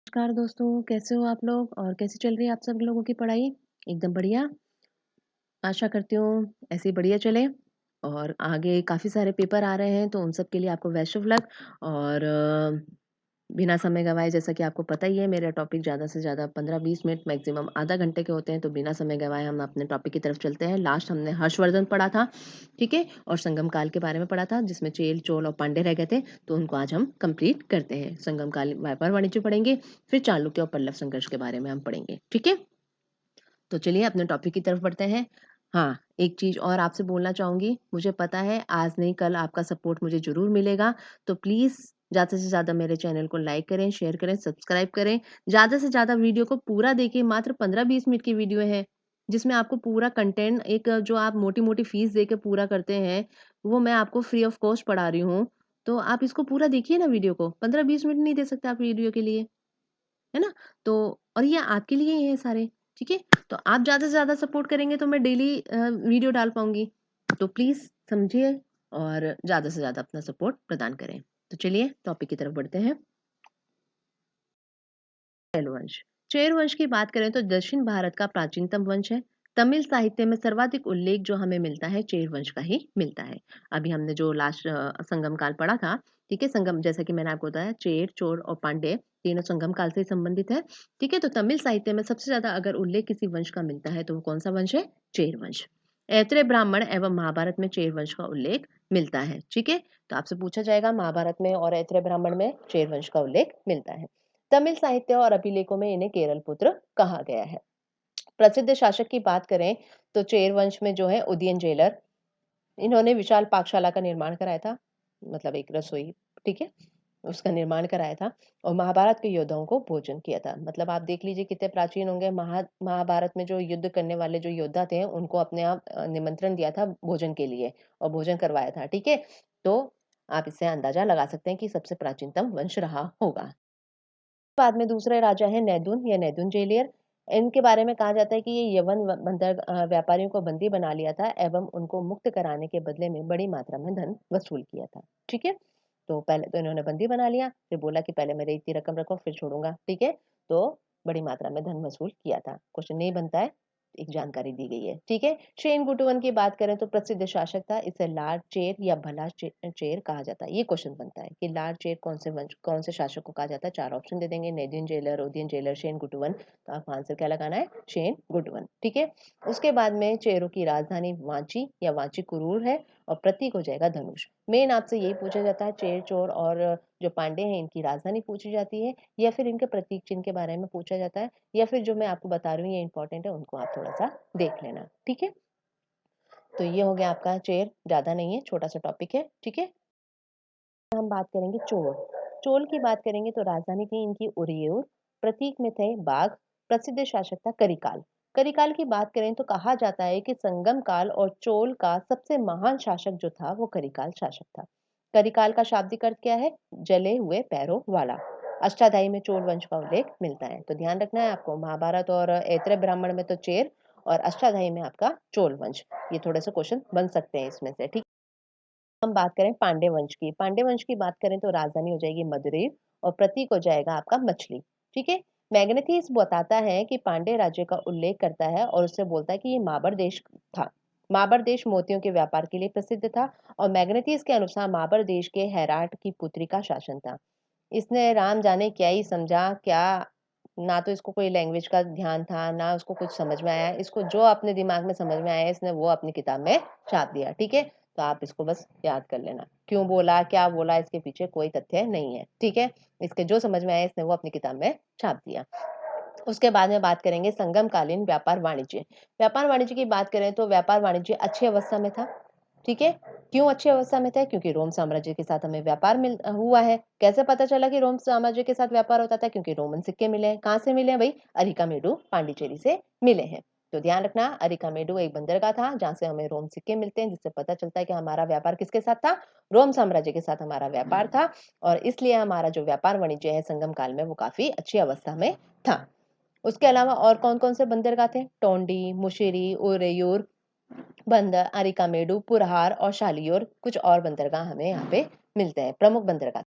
नमस्कार दोस्तों, कैसे हो आप लोग और कैसी चल रही है आप सब लोगों की पढ़ाई? एकदम बढ़िया। आशा करती हूँ ऐसे ही बढ़िया चले और आगे काफ़ी सारे पेपर आ रहे हैं तो उन सब के लिए आपको बेस्ट ऑफ लक और बिना समय गँवाए जैसा कि आपको पता ही है मेरा टॉपिक ज़्यादा से ज़्यादा 15-20 मिनट मैक्सिमम आधा घंटे के होते हैं तो बिना समय गँवाए हम अपने टॉपिक की तरफ चलते हैं। लास्ट हमने हर्षवर्धन पढ़ा था, ठीक है? और संगम काल के बारे में पढ़ा था जिसमें चेल, चोल और पांड्य रह गए थे, तो उनको आज हम कंप्लीट करते हैं। संगम काल व्यापार वाणिज्य पढ़ेंगे, फिर चालुक्य और पल्लव संघर्ष के बारे में हम पढ़ेंगे, ठीक है? तो चलिए अपने टॉपिक की तरफ बढ़ते हैं। हाँ, एक चीज़ और आपसे बोलना चाहूँगी, मुझे पता है आज नहीं कल आपका सपोर्ट मुझे ज़रूर मिलेगा, तो प्लीज़ ज़्यादा से ज़्यादा मेरे चैनल को लाइक करें, शेयर करें, सब्सक्राइब करें। ज़्यादा से ज़्यादा वीडियो को पूरा देखिए, मात्र 15-20 मिनट की वीडियो है, जिसमें आपको पूरा कंटेंट एक जो आप मोटी-मोटी फीस दे के पूरा करते हैं, वो मैं आपको फ्री ऑफ कॉस्ट पढ़ा रही हूँ। तो आप इसको पूरा देखिए ना वीडियो को, 15-20 मिनट नहीं दे सकते आप वीडियो के लिए। है ना? तो और ये आपके लिए ही है सारे, ठीक है? तो आप ज़्यादा से ज़्यादा सपोर्ट करेंगे तो मैं डेली वीडियो डाल पाऊँगी। तो प्लीज़ समझिए और ज़्यादा से ज़्यादा अपना सपोर्ट प्रदान करें। तो चलिए टॉपिक की तरफ बढ़ते हैं। चैर वंश। चेर वंश की बात करें तो दक्षिण भारत का प्राचीनतम वंश है। तमिल साहित्य में सर्वाधिक उल्लेख जो हमें मिलता है चेर वंश का ही मिलता है। अभी हमने जो लास्ट संगम काल पढ़ा था, ठीक है? संगम जैसा कि मैंने आपको बताया चेर, चोर और पांड्य तीनों संगम काल से संबंधित है, ठीक है? तो तमिल साहित्य में सबसे ज्यादा अगर उल्लेख किसी वंश का मिलता है तो वो कौन सा वंश है? चेर वंश। ऐत्रेय ब्राह्मण एवं महाभारत में चेर वंश का उल्लेख मिलता है, ठीक है? तो आपसे पूछा जाएगा महाभारत में और ऐत्रेय ब्राह्मण में चेर वंश का उल्लेख मिलता है। तमिल साहित्य और अभिलेखों में इन्हें केरल पुत्र कहा गया है। प्रसिद्ध शासक की बात करें तो चेर वंश में जो है उदयन जेलर, इन्होंने विशाल पाकशाला का निर्माण कराया था, मतलब एक रसोई, ठीक है? उसका निर्माण कराया था और महाभारत के योद्धाओं को भोजन किया था। मतलब आप देख लीजिए कितने प्राचीन होंगे। महाभारत में जो युद्ध करने वाले जो योद्धा थे उनको अपने आप निमंत्रण दिया था भोजन के लिए और भोजन करवाया था, ठीक है? तो आप इससे अंदाजा लगा सकते हैं कि सबसे प्राचीनतम वंश रहा होगा। बाद में दूसरे राजा हैं नैदुन या नैदुन जेलियर। इनके बारे में कहा जाता है कि ये यवन बंदर व्यापारियों को बंदी बना लिया था एवं उनको मुक्त कराने के बदले में बड़ी मात्रा में धन वसूल किया था, ठीक है? तो पहले तो इन्होंने बंदी बना लिया, फिर बोला कि पहले मेरे इतनी रकम रखो फिर छोड़ूंगा, ठीक है? तो बड़ी मात्रा में धन वसूल किया था। क्वेश्चन नहीं बनता है, एक जानकारी दी गई है, ठीक है? शेन गुटुवन की बात करें तो प्रसिद्ध शासक था, इसे लार्ड चेर या भला चेर कहा जाता है। ये क्वेश्चन बनता है कि लार्ड चेर कौन से शासक को कहा जाता है। चार ऑप्शन दे देंगे, नेदुन जेलर, ओदियन जेलर, शेन गुटुवन। तो आपको आंसर क्या लगाना है? शेन गुटुवन, ठीक है? उसके बाद में चेरों की राजधानी वांची या वांची कुरूर है और प्रतीक हो जाएगा धनुष। मेन आपसे यही पूछा जाता है, चेर चोर और जो पांडे हैं इनकी राजधानी पूछी जाती है या फिर इनके प्रतीक चिन्ह के बारे में पूछा जाता है या फिर जो मैं आपको बता रही हूँ ये इंपॉर्टेंट है, उनको आप थोड़ा सा देख लेना, ठीक है? तो ये हो गया आपका चेर, ज्यादा नहीं है, छोटा सा टॉपिक है, ठीक है? हम बात करेंगे चोल। चोल की बात करेंगे तो राजधानी थी इनकी उरेयूर, प्रतीक में थे बाघ, प्रसिद्ध शासक था करिकाल। करिकाल की बात करें तो कहा जाता है कि संगम काल और चोल का सबसे महान शासक जो था वो करिकाल शासक था। करिकाल का शाब्दिक अर्थ क्या है? जले हुए पैरों वाला। अष्टाध्यायी में चोल वंश का उल्लेख मिलता है, तो ध्यान रखना है आपको, महाभारत और ऐत्रेय ब्राह्मण में तो चेर और अष्टाध्यायी में आपका चोल वंश। ये थोड़े से क्वेश्चन बन सकते हैं इसमें से, ठीक। हम बात करें पांड्य वंश की। पांड्य वंश की बात करें तो राजधानी हो जाएगी मदुरै और प्रतीक हो जाएगा आपका मछली, ठीक है? मैग्नेथिस बताता है कि पांड्य राज्य का उल्लेख करता है और उससे बोलता है कि ये माबर देश था। माबर देश मोतियों के व्यापार के लिए प्रसिद्ध था और मैग्नेथिस के अनुसार माबर देश के हैराट की पुत्री का शासन था। इसने राम जाने क्या ही समझा क्या, ना तो इसको कोई लैंग्वेज का ध्यान था ना उसको कुछ समझ में आया, इसको जो अपने दिमाग में समझ में आया इसने वो अपनी किताब में छाप दिया, ठीक है? तो आप इसको बस याद कर लेना, क्यों बोला क्या बोला इसके पीछे कोई तथ्य नहीं है, ठीक है? इसके जो समझ में आया इसने वो अपनी किताब में छाप दिया। उसके बाद में बात करेंगे संगमकालीन व्यापार वाणिज्य। व्यापार वाणिज्य की बात करें तो व्यापार वाणिज्य अच्छी अवस्था में था, ठीक है? क्यों अच्छी अवस्था में था? क्योंकि रोम साम्राज्य के साथ हमें व्यापार मिल हुआ है। कैसे पता चला कि रोम साम्राज्य के साथ व्यापार होता था? क्योंकि रोमन सिक्के मिले हैं। कहाँ से मिले हैं भाई? अरिकामेडु पांडिचेरी से मिले हैं। तो ध्यान रखना, अरिकामेडु एक बंदरगाह था जहाँ से हमें रोम सिक्के मिलते हैं, जिससे पता चलता है कि हमारा व्यापार किसके साथ था? रोम साम्राज्य के साथ हमारा व्यापार था और इसलिए हमारा जो व्यापार वाणिज्य है संगम काल में वो काफी अच्छी अवस्था में था। उसके अलावा और कौन-कौन से बंदरगाह थे? टोंडी, मुशिरी, उरेयूर, बंदर, अरिकामेडु, पुरहार और शालियोर, कुछ और बंदरगाह हमें यहाँ पे मिलते हैं, प्रमुख बंदरगाह।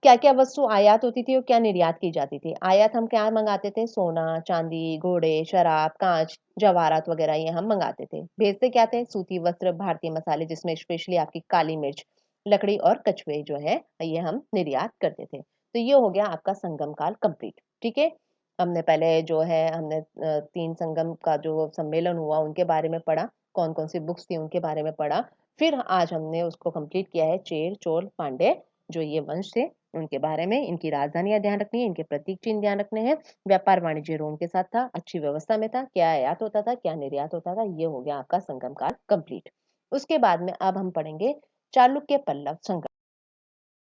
क्या क्या वस्तु आयात होती थी और क्या निर्यात की जाती थी। आयात हम क्या मंगाते थे, सोना चांदी, घोड़े, शराब, कांच, जवाहरात वगैरह ये हम मंगाते थे। भेजते क्या थे, सूती वस्त्र, भारतीय मसाले जिसमें स्पेशली आपकी काली मिर्च, लकड़ी और कछुए जो है ये हम निर्यात करते थे। तो ये हो गया आपका संगम काल कंप्लीट। ठीक है, हमने पहले जो है हमने 3 संगम का जो सम्मेलन हुआ उनके बारे में पढ़ा, कौन-कौन सी बुक्स थी उनके बारे में पढ़ा। फिर आज हमने उसको कंप्लीट किया है चेर, चोल, पांड्य जो ये वंश थे उनके बारे में, इनकी राजधानियां ध्यान रखनी है, इनके प्रतीक चिन्ह ध्यान रखने हैं। व्यापार वाणिज्य रोम के साथ था, अच्छी व्यवस्था में था, क्या आयात होता था, क्या निर्यात होता था, ये हो गया आपका संगम काल कंप्लीट। उसके बाद में अब हम पढ़ेंगे चालुक्य पल्लव संघर्ष।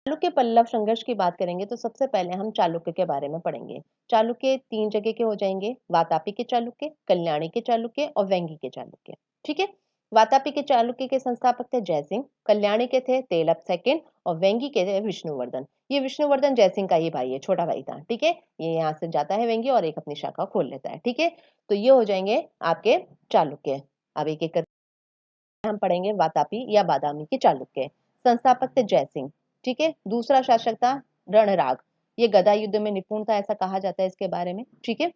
चालुक्य पल्लव संघर्ष की बात करेंगे तो सबसे पहले हम चालुक्य के बारे में पढ़ेंगे। चालुक्य 3 जगह के हो जाएंगे, वातापी के चालुक्य, कल्याणी के चालुक्य और वेंगी के चालुक्य। ठीक है, वातापी के चालुक्य के संस्थापक थे जयसिंह, कल्याणी के थे तेलप सेकंड और वेंगी के थे विष्णुवर्धन। ये विष्णुवर्धन जयसिंह का ही भाई है, छोटा भाई था। ठीक है, ये यहाँ से जाता है वेंगी और एक अपनी शाखा खोल लेता है। ठीक है, तो ये हो जाएंगे आपके चालुक्य। अब एक एक हम पढ़ेंगे वातापी या बादामी के चालुक्य। संस्थापक थे जयसिंह। ठीक है, दूसरा शासक था रणराग, ये गदा युद्ध में निपुण था ऐसा कहा जाता है इसके बारे में। ठीक है,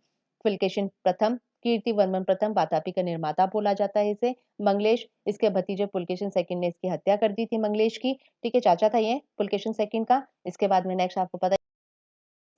पुलकेशिन प्रथम, कीर्तिवर्मन प्रथम वातापी का निर्माता बोला जाता है इसे। मंगलेश, इसके भतीजे पुलकेशिन सेकंड ने इसकी हत्या कर दी थी मंगलेश की। ठीक है, चाचा था ये पुलकेशिन सेकंड का। इसके बाद में नेक्स्ट आपको पता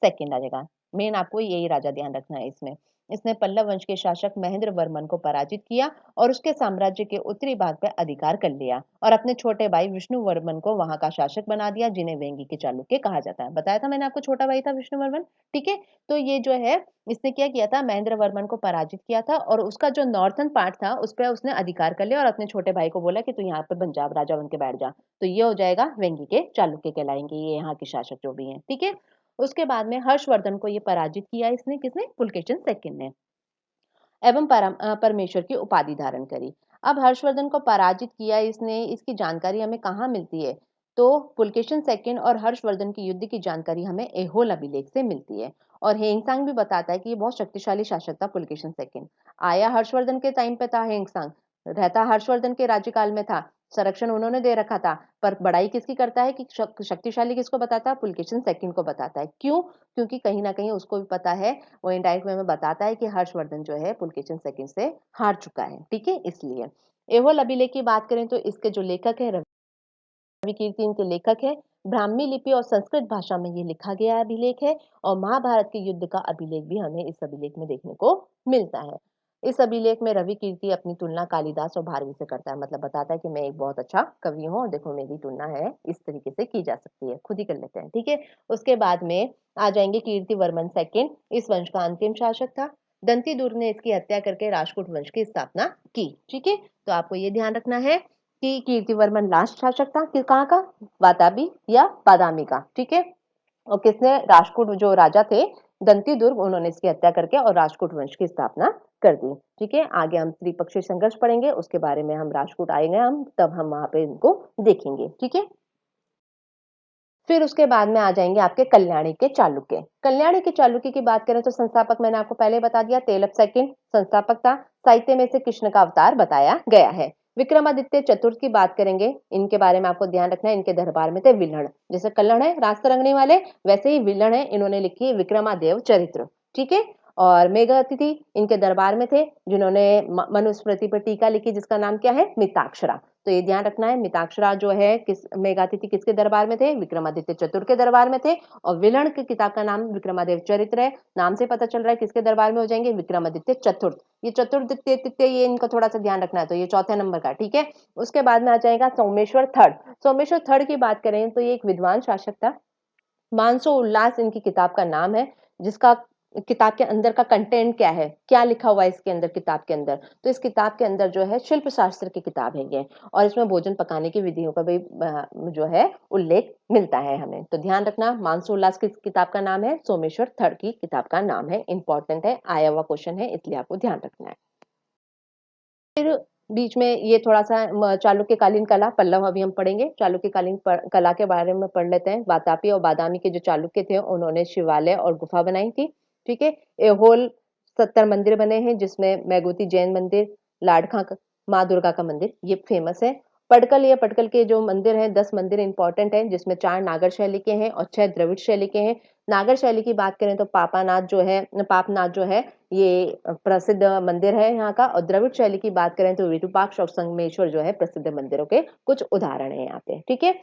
सेकंड आ जाएगा। मेन आपको यही राजा ध्यान रखना है इसमें। इसने पल्लव वंश के शासक महेंद्र वर्मन को पराजित किया और उसके साम्राज्य के उत्तरी भाग पर अधिकार कर लिया और अपने छोटे भाई विष्णु वर्मन को वहां का शासक बना दिया, जिन्हें वेंगी के चालुक्य कहा जाता है। बताया था मैंने आपको, छोटा भाई था विष्णु वर्मन। ठीक है, तो ये जो है इसने क्या किया था, महेंद्र वर्मन को पराजित किया था और उसका जो नॉर्थन पार्ट था उस पर उसने अधिकार कर लिया और अपने छोटे भाई को बोला कि तू यहाँ पे पंजाब राजा बन के बैठ जा। तो ये हो जाएगा वेंगी के चालुक्य कहलाएंगे ये यहाँ के शासक जो भी हैं। ठीक है, उसके बाद में हर्षवर्धन को ये पराजित किया इसने, किसने, पुलकेशिन सेकंड ने, एवं परमेश्वर की उपाधि धारण करी। अब हर्षवर्धन को पराजित किया इसने, इसकी जानकारी हमें कहाँ मिलती है, तो पुलकेशिन सेकंड और हर्षवर्धन की युद्ध की जानकारी हमें ऐहोल अभिलेख से मिलती है। और हेंगसांग भी बताता है कि ये बहुत शक्तिशाली शासक था पुलकेशिन सेकंड। आया हर्षवर्धन के टाइम पे था हेंगसांग, रहता हर्षवर्धन के राज्यकाल में था, संरक्षण उन्होंने दे रखा था, पर बड़ाई किसकी करता है कि शक्तिशाली किसको बताता है, पुलकेशिन सेकंड को बताता है। क्यों, क्योंकि कहीं ना कहीं उसको भी पता है, वो इनडायरेक्ट वे में बताता है कि हर्षवर्धन जो है पुलकेशिन सेकंड से हार चुका है। ठीक है, इसलिए ऐहोल अभिलेख की बात करें तो इसके जो लेखक है रवि कीर्ति इनके लेखक है। ब्राह्मी लिपि और संस्कृत भाषा में ये लिखा गया अभिलेख है और महाभारत के युद्ध का अभिलेख भी हमें इस अभिलेख में देखने को मिलता है। इस अभिलेख में रवि कीर्ति अपनी तुलना कालिदास और भारवी से करता है, मतलब बताता है कि मैं एक बहुत अच्छा कवि हूँ और देखो मेरी तुलना है, इस तरीके से की जा सकती है, खुद ही कर लेते हैं। ठीक है, उसके बाद में आ जाएंगे कीर्तिवर्मन सेकंड, इस वंश का अंतिम शासक था। दंती दुर्ग ने इसकी हत्या करके राजपूत वंश की स्थापना की। ठीक है, तो आपको ये ध्यान रखना है कि कीर्तिवर्मन लास्ट शासक था कि कहाँ का, वाताबी या बादामी का। ठीक है, और किसने, राजपूत जो राजा थे दंती दुर्ग, उन्होंने इसकी हत्या करके और राजपूत वंश की स्थापना कर दी। ठीक है, आगे हम त्रिपक्षीय संघर्ष पढ़ेंगे, उसके बारे में हम राजपूत आएंगे हम तब हम वहां पे इनको देखेंगे। ठीक है, फिर उसके बाद में आ जाएंगे आपके कल्याणी के चालुक्य। कल्याणी के चालुक्य की बात करें तो संस्थापक मैंने आपको पहले बता दिया, तेलप सेकंड संस्थापक था। साहित्य में से कृष्ण का अवतार बताया गया है। विक्रमादित्य चतुर्थ की बात करेंगे, इनके बारे में आपको ध्यान रखना है, इनके दरबार में थे विल्हण, जैसे कल्हण है रास्ता रंगने वाले, वैसे ही विल्हण है, इन्होंने लिखी है विक्रमादेव चरित्र। ठीक है, और मेघातिथि इनके दरबार में थे, जिन्होंने मनुस्मृति पर टीका लिखी जिसका नाम क्या है, मिताक्षरा। तो ये ध्यान रखना है, मिताक्षरा जो है किस, मेघातिथि किसके दरबार में थे, विक्रमादित्य चतुर्थ के दरबार में थे। और विलण की किताब का नाम विक्रमादेव चरित्र है, नाम से पता चल रहा है किसके दरबार में हो जाएंगे, विक्रमादित्य चतुर्थ। ये चतुर्दित्य ये इनको थोड़ा सा ध्यान रखना है, तो ये चौथे नंबर का। ठीक है, उसके बाद में आ जाएगा सोमेश्वर थर्ड। सोमेश्वर थर्ड की बात करें तो ये एक विद्वान शासक था। मानसो उल्लास इनकी किताब का नाम है, जिसका किताब के अंदर का कंटेंट क्या है, क्या लिखा हुआ है इसके अंदर, किताब के अंदर, तो इस किताब के अंदर जो है शिल्प शास्त्र की किताब है ये, और इसमें भोजन पकाने की विधियों का भी जो है उल्लेख मिलता है हमें। तो ध्यान रखना, मानसो उल्लास की किताब का नाम है, सोमेश्वर थर्ड की किताब का नाम है, इंपॉर्टेंट है, आया हुआ क्वेश्चन है, इसलिए आपको ध्यान रखना है। फिर बीच में ये थोड़ा सा चालुक्यकालीन कला पल्लव अभी हम पढ़ेंगे, चालुक्यकालीन कला के बारे में पढ़ लेते हैं। वातापी और बादामी के जो चालुक्य थे उन्होंने शिवालय और गुफा बनाई थी। ठीक है, एहोल 70 मंदिर बने हैं, जिसमें मैगुती जैन मंदिर, लाडखा माँ दुर्गा का मंदिर ये फेमस है। पटकल, ये पटकल के जो मंदिर हैं 10 मंदिर इंपॉर्टेंट हैं, जिसमें 4 नागर शैली के हैं और 6 द्रविड़ शैली के हैं। नागर शैली की बात करें तो पापनाथ जो है ये प्रसिद्ध मंदिर है यहाँ का, और द्रविड़ शैली की बात करें तो विरूपाक्ष और संगमेश्वर जो है प्रसिद्ध मंदिरों के कुछ उदाहरण है यहाँ पे। ठीक है,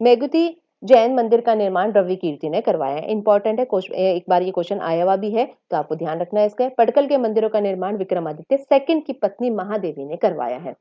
मेगुती जैन मंदिर का निर्माण रवि कीर्ति ने करवाया है। इंपॉर्टेंट है, एक बार ये क्वेश्चन आया हुआ भी है तो आपको ध्यान रखना है इसका। पटकल के मंदिरों का निर्माण विक्रमादित्य सेकंड की पत्नी महादेवी ने करवाया है।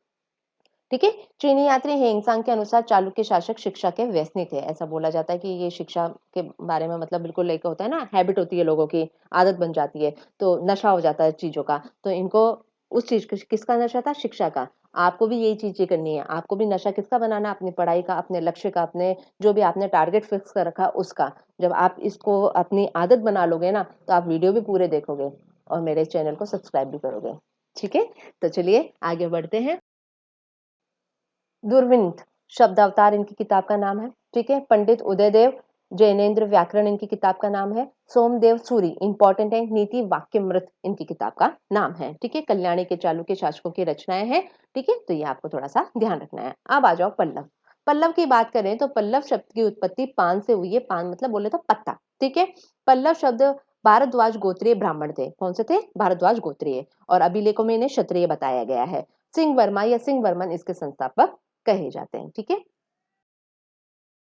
ठीक है, चीनी यात्री हेंगसांग के अनुसार चालुक्य शासक शिक्षा के व्यसनी थे। ऐसा बोला जाता है कि ये शिक्षा के बारे में मतलब बिल्कुल एक होता है ना, हैबिट होती है लोगों की, आदत बन जाती है, तो नशा हो जाता है चीजों का। तो इनको उस चीज किसका नशा था? शिक्षा का। आपको भी यही चीजें करनी है, आपको भी नशा किसका बनाना? अपनी पढ़ाई का, अपने लक्ष्य का, अपने जो भी आपने टारगेट फिक्स कर रखा उसका। जब आप इसको अपनी आदत बना लोगे ना, तो आप वीडियो भी पूरे देखोगे और मेरे चैनल को सब्सक्राइब भी करोगे। ठीक है, तो चलिए आगे बढ़ते हैं। दुर्विनीत शब्दावतार इनकी किताब का नाम है। ठीक है, पंडित उदयदेव जैनेन्द्र व्याकरण इनकी किताब का नाम है। सोमदेव सूरी इंपॉर्टेंट है, नीति वाक्यमृत इनकी किताब का नाम है। ठीक है, कल्याणी के चालुक्य शासकों की रचनाएं हैं। ठीक है, तो ये आपको थोड़ा सा ध्यान रखना है। अब आ जाओ पल्लव। पल्लव की बात करें तो पल्लव शब्द की उत्पत्ति पान से हुई है। पान मतलब बोले तो पत्ता। ठीक है, पल्लव शब्द भारद्वाज गोत्रीय ब्राह्मण थे। कौन से थे? भारद्वाज गोत्रीय। और अभिलेखों में इन्हें क्षत्रिय बताया गया है। सिंह वर्मा या सिंह वर्मन इसके संस्थापक कहे जाते हैं। ठीक है,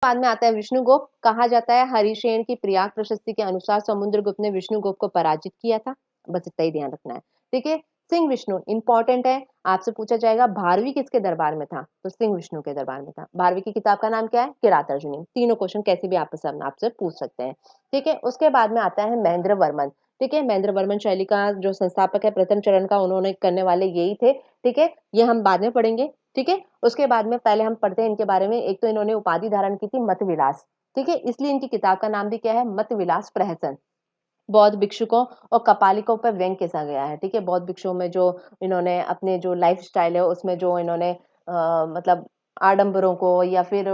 बाद में आता है विष्णुगुप्त। कहा जाता है हरिशेन की प्रयाग प्रशस्ति के अनुसार समुद्रगुप्त ने विष्णुगुप्त को पराजित किया था। बस इतना ही ध्यान रखना है। ठीक है, सिंह विष्णु इंपॉर्टेंट है, आपसे पूछा जाएगा भारवी किसके दरबार में था? तो सिंह विष्णु के दरबार में था। भारवी की किताब का नाम क्या है? किरात अर्जुनी। तीनों क्वेश्चन कैसे भी आपसे पूछ सकते हैं। ठीक है, उसके बाद में आता है महेंद्र वर्मन। ठीक है, महेंद्र वर्मन शैली का जो संस्थापक है, प्रथम चरण का उन्होंने करने वाले यही थे। ठीक है, ये हम बाद में पढ़ेंगे। ठीक है, उसके बाद में पहले हम पढ़ते हैं इनके बारे में। एक तो इन्होंने उपाधि धारण की थी मत विलास। ठीक है, इसलिए इनकी किताब का नाम भी क्या है? मत विलास प्रहसन। बौद्ध भिक्षुकों और कपालिकों पर व्यंग कैसा गया है। ठीक है, बौद्ध भिक्षुओं में जो इन्होंने अपने जो लाइफ स्टाइल है उसमें जो इन्होंने मतलब आडंबरों को या फिर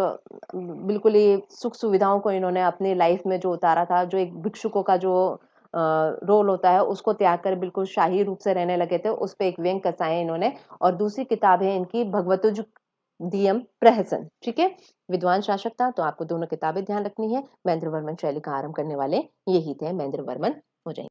बिल्कुल ही सुख सुविधाओं को इन्होंने अपनी लाइफ में जो उतारा था, जो एक भिक्षुकों का जो रोल होता है उसको त्याग कर बिल्कुल शाही रूप से रहने लगे थे, उस पे एक व्यंग कसा है इन्होंने। और दूसरी किताब है इनकी भगवतुज दियम प्रहसन। ठीक है, विद्वान शासक था, तो आपको दोनों किताबें ध्यान रखनी है। महेंद्र वर्मन शैली का आरंभ करने वाले यही थे, महेंद्र वर्मन हो जाएंगे।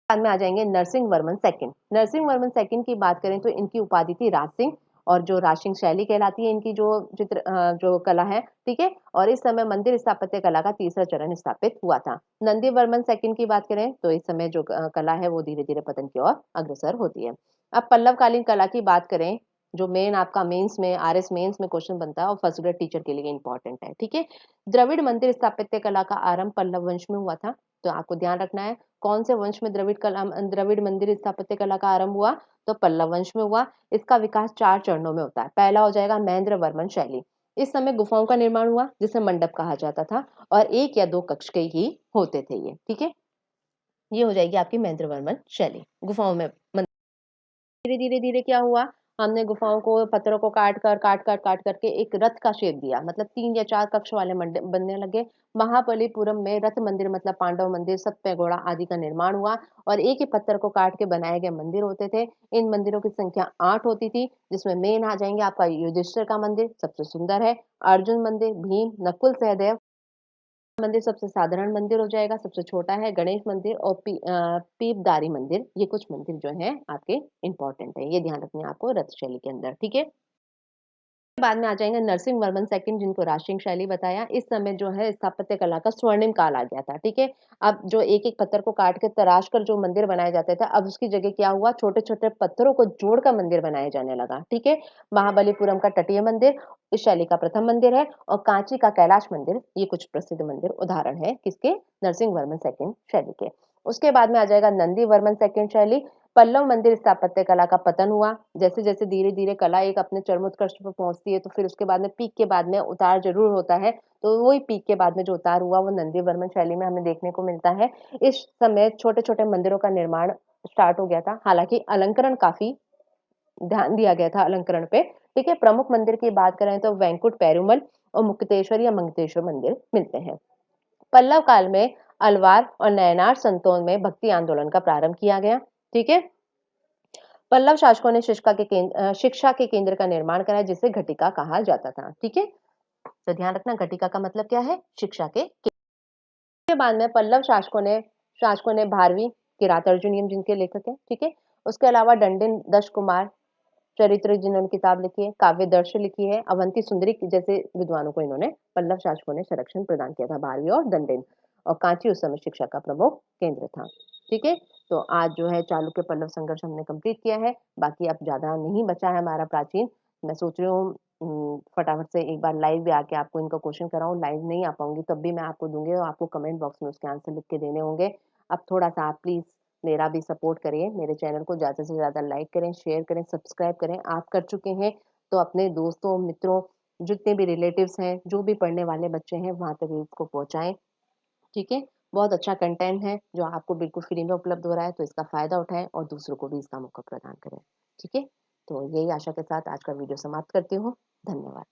बाद में आ जाएंगे नरसिंह वर्मन सेकंड। नरसिंह वर्मन सेकंड की बात करें तो इनकी उपाधि थी राज सिंह, और जो राजसिंह शैली कहलाती है इनकी जो जो कला है। ठीक है, और इस समय मंदिर स्थापत्य कला का तीसरा चरण स्थापित हुआ था। नंदी वर्मन सेकंड की बात करें तो इस समय जो कला है वो धीरे धीरे पतन की ओर अग्रसर होती है। अब पल्लव कालीन कला की बात करें, जो मेन आपका मेंस में आरएस मेंस में क्वेश्चन बनता है और फर्स्ट ग्रेड टीचर के लिए इंपॉर्टेंट है। ठीक है, द्रविड़ मंदिर स्थापत्य कला का आरंभ पल्लव वंश में हुआ था। तो आपको ध्यान रखना है कौन से वंश में द्रविड़ मंदिर स्थापत्य कला का आरंभ हुआ? तो पल्लव वंश में हुआ। इसका विकास 4 चरणों में होता है। पहला हो जाएगा महेंद्र वर्मन शैली। इस समय गुफाओं का निर्माण हुआ जिसे मंडप कहा जाता था, और 1 या 2 कक्ष के ही होते थे ये। ठीक है, ये हो जाएगी आपकी महेंद्र वर्मन शैली गुफाओं में। धीरे धीरे धीरे क्या हुआ, हमने गुफाओं को पत्थरों को काट करके एक रथ का शेप दिया, मतलब 3 या 4 कक्ष वाले मंदिर बनने लगे। महाबलीपुरम में रथ मंदिर मतलब पांडव मंदिर, सप्तगोड़ा आदि का निर्माण हुआ, और एक ही पत्थर को काट के बनाए गए मंदिर होते थे। इन मंदिरों की संख्या 8 होती थी, जिसमें मेन आ जाएंगे आपका युधिष्ठिर का मंदिर, सबसे सुंदर है। अर्जुन मंदिर, भीम, नकुल सहदेव मंदिर सबसे साधारण मंदिर हो जाएगा, सबसे छोटा है। गणेश मंदिर और पीपदारी मंदिर, ये कुछ मंदिर जो हैं आपके इंपॉर्टेंट है, ये ध्यान रखने हैं आपको रथ शैली के अंदर। ठीक है, बाद में आ जाएंगे नरसिंह वर्मन सेकंड, जिनको राजसिंह शैली बताया। इस समय जो है स्थापत्य कला का स्वर्णिम काल आ गया था। ठीक है, अब जो एक एक पत्थर को काट के तराश कर जो मंदिर बनाए जाते थे, अब उसकी जगह क्या हुआ, छोटे छोटे पत्थरों को जोड़कर मंदिर बनाए जाने लगा। ठीक है, महाबलीपुरम का तटीय मंदिर इस शैली का प्रथम मंदिर है, और कांची का कैलाश मंदिर, ये कुछ प्रसिद्ध मंदिर उदाहरण है किसके? नरसिंह वर्मन सेकंड शैली के। उसके बाद में आ जाएगा नंदी वर्मन सेकंड शैली। पल्लव मंदिर स्थापत्य कला का पतन हुआ। जैसे जैसे धीरे धीरे कला एक अपने चरमोत्कर्ष पर पहुंचती है, तो फिर उसके बाद में पीक के बाद में उतार जरूर होता है। तो वही पीक के बाद में जो उतार हुआ वो नंदी वर्मन शैली में हमें देखने को मिलता है। इस समय छोटे छोटे मंदिरों का निर्माण स्टार्ट हो गया था, हालांकि अलंकरण काफी ध्यान दिया गया था अलंकरण पे। ठीक है, प्रमुख मंदिर की बात करें तो वेंकुट पेरुमल और मुक्तेश्वर या मंगतेश्वर मंदिर मिलते हैं। पल्लव काल में अलवार और नयनार संतों में भक्ति आंदोलन का प्रारंभ किया गया। ठीक है, पल्लव शासकों ने शिक्षा के केंद्र का निर्माण कराया जिसे घटिका कहा जाता था। ठीक है, तो ध्यान रखना घटिका का मतलब क्या है, शिक्षा के के बाद में पल्लव शासकों ने 12वीं किरातार्जुनीयम जिनके लेखक है, ठीक है। उसके अलावा दंडिन दश कुमार चरित्र जिन्होंने किताब लिखी है, काव्य दर्श लिखी है, अवंती सुंदरी जैसे विद्वानों को इन्होंने पल्लव शासकों ने संरक्षण प्रदान किया था, 12वीं और दंडिन। और कांची उस समय शिक्षा का प्रमुख केंद्र था। ठीक है, तो आज जो है चालुक्य पल्लव संघर्ष हमने कंप्लीट किया है। बाकी अब ज्यादा नहीं बचा है हमारा प्राचीन। मैं सोच रही हूँ फटाफट से एक बार लाइव भी आके आपको इनका क्वेश्चन कराऊं। लाइव नहीं आ पाऊंगी तब भी मैं आपको दूंगी और आपको कमेंट बॉक्स में उसके आंसर लिख के देने होंगे। अब थोड़ा सा आप प्लीज मेरा भी सपोर्ट करिए, मेरे चैनल को ज़्यादा से ज़्यादा लाइक करें, शेयर करें, सब्सक्राइब करें। आप कर चुके हैं तो अपने दोस्तों, मित्रों, जितने भी रिलेटिव्स हैं, जो भी पढ़ने वाले बच्चे हैं, वहाँ तक इसको पहुँचाएँ। ठीक है? बहुत अच्छा कंटेंट है जो आपको बिल्कुल फ्री में उपलब्ध हो रहा है, तो इसका फ़ायदा उठाएँ और दूसरों को भी इसका मौका प्रदान करें। ठीक है? तो यही आशा के साथ आज का वीडियो समाप्त करती हूँ। धन्यवाद।